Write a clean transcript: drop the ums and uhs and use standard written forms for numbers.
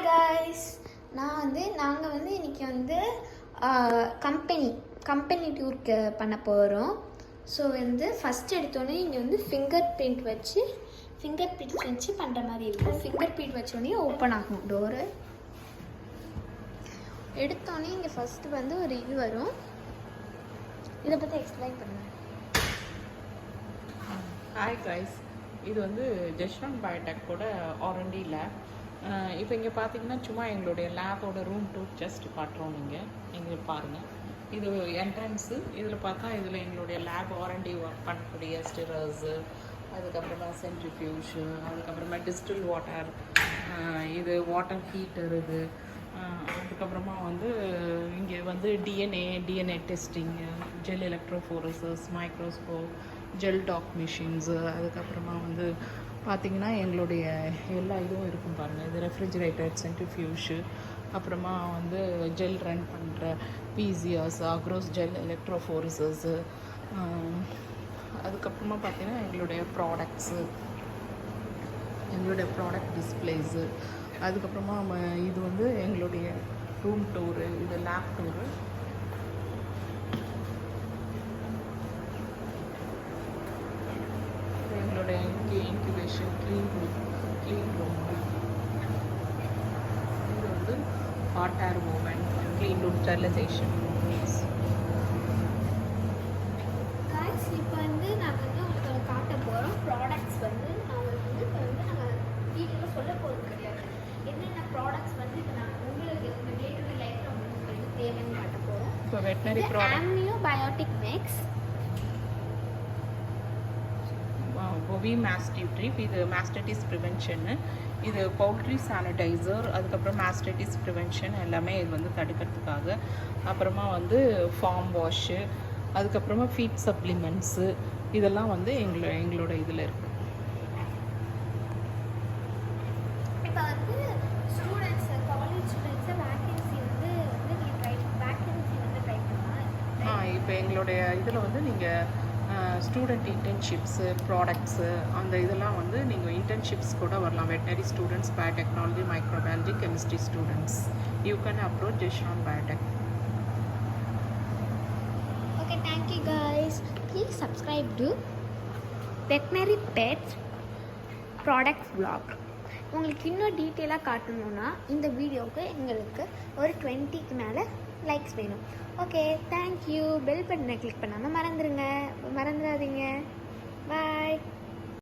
Hi guys, நாங்கள் இன்றைக்கி company டூருக்கு பண்ண போகிறோம். ஸோ ஃபஸ்ட் எடுத்தோடனே இங்கே ஃபிங்கர் பிரிண்ட் வச்சு பண்ணுற மாதிரி இருக்கும். ஃபிங்கர் பிரிண்ட் வச்சோடனே ஓப்பன் ஆகும் டோரு. எடுத்தோடனே இங்கே ஃபஸ்ட்டு ஒரு இது வரும். இதை பற்றி எக்ஸ்பிளைன் பண்ணுவேன். ஹாய் கைஸ், இது ஜெஷ்வான் பயோடெக்கோட R&D லேப். இப்போ இங்கே பார்த்தீங்கன்னா சும்மா எங்களுடைய லேபோட ரூம் டூர் ஜஸ்ட் காட்டுறோம். நீங்கள் இங்கே பாருங்கள், இது என்ட்ரன்ஸு. இதில் பார்த்தா இதில் எங்களுடைய லேப் R&D ஒர்க் பண்ணக்கூடிய ஸ்டிரர்ஸு, அதுக்கப்புறமா சென்ட்ரிஃபியூஷு, அதுக்கப்புறமா டிஸ்டில் வாட்டர், இது வாட்டர் ஹீட்டர், இது அதுக்கப்புறமா இங்கே DNA testing, gel electrophoresis, microscope, gel doc machines, அதுக்கப்புறமா பார்த்திங்கன்னா எங்களுடைய எல்லா இதுவும் இருக்கும் பாருங்கள். இது ரெஃப்ரிஜிரேட்டர், சென்ட்ரிஃபியூஷு, அப்புறமா ஜெல் ரன் பண்ணுற பிசிஆர்ஸ், அக்ரோஸ் ஜெல் எலக்ட்ரோஃபோரசஸ்ஸு, அதுக்கப்புறமா பார்த்திங்கன்னா எங்களுடைய ப்ராடக்ட் டிஸ்பிளேஸு, அதுக்கப்புறமா இது எங்களுடைய ரூம் டூரு, இது லேப் டூரு. எங்களுடைய இன்குபேஷன் க்ளீன் ரூம், இது hot air movement, clean room sterilization. இப்போ நாங்கள் உங்களுக்கு காட்ட போகிறோம் ப்ராடக்ட்ஸ். நாங்கள் டீட்டெயிலாக சொல்ல போகிறது கிடையாது. என்னென்ன ப்ராடக்ட்ஸ் இப்போ நாங்கள் உங்களுக்கு இந்த டே டு டே லைஃப்பில் உங்களுக்கு தேவைன்னு காட்ட போகிறோம். இப்போ வெட்டினரி ப்ராடக்ட் ஆம்னியோபயோட்டிக் மிக்ஸ், பொவி மாஸ்டிவ், இது மாஸ்டைட்டிஸ் ப்ரிவென்ஷன்னு, இது பவுல்ட்ரி சானிடைசர், அதுக்கப்புறம் மாஸ்டைட்டிஸ் ப்ரிவென்ஷன் எல்லாமே இது தடுக்கிறதுக்காக. அப்புறமா ஃபார்ம் வாஷு, அதுக்கப்புறமா ஃபீட் சப்ளிமெண்ட்ஸு, இதெல்லாம் எங்களோட இதில் இருக்குது. இப்போ ஸ்டூடெண்ட்ஸ், காலேஜ் ஸ்டூடெண்ட்ஸை வேக்கன்சி ட்ரை பண்ணலாம். இப்போ எங்களுடைய இதில் நீங்கள் ஸ்டூடெண்ட் இன்டர்ன்ஷிப்ஸு, ப்ராடக்ட்ஸு, அந்த இதெல்லாம் நீங்கள் இன்டர்ன்ஷிப்ஸ் கூட வரலாம். Veterinary students, biotechnology, microbiology, chemistry students, you can approach Jeshwan biotech. Okay, thank you guys. Please subscribe to Veterinary Pets Products Vlog. உங்களுக்கு இன்னும் டீட்டெயிலாக காட்டணுன்னா இந்த வீடியோவுக்கு எங்களுக்கு ஒரு 20க்கு மேலே லைக்ஸ் வேணும். Okay, thank you. பெல் பட்டனை கிளிக் பண்ணாமல் மறந்துடாதீங்க. பாய்.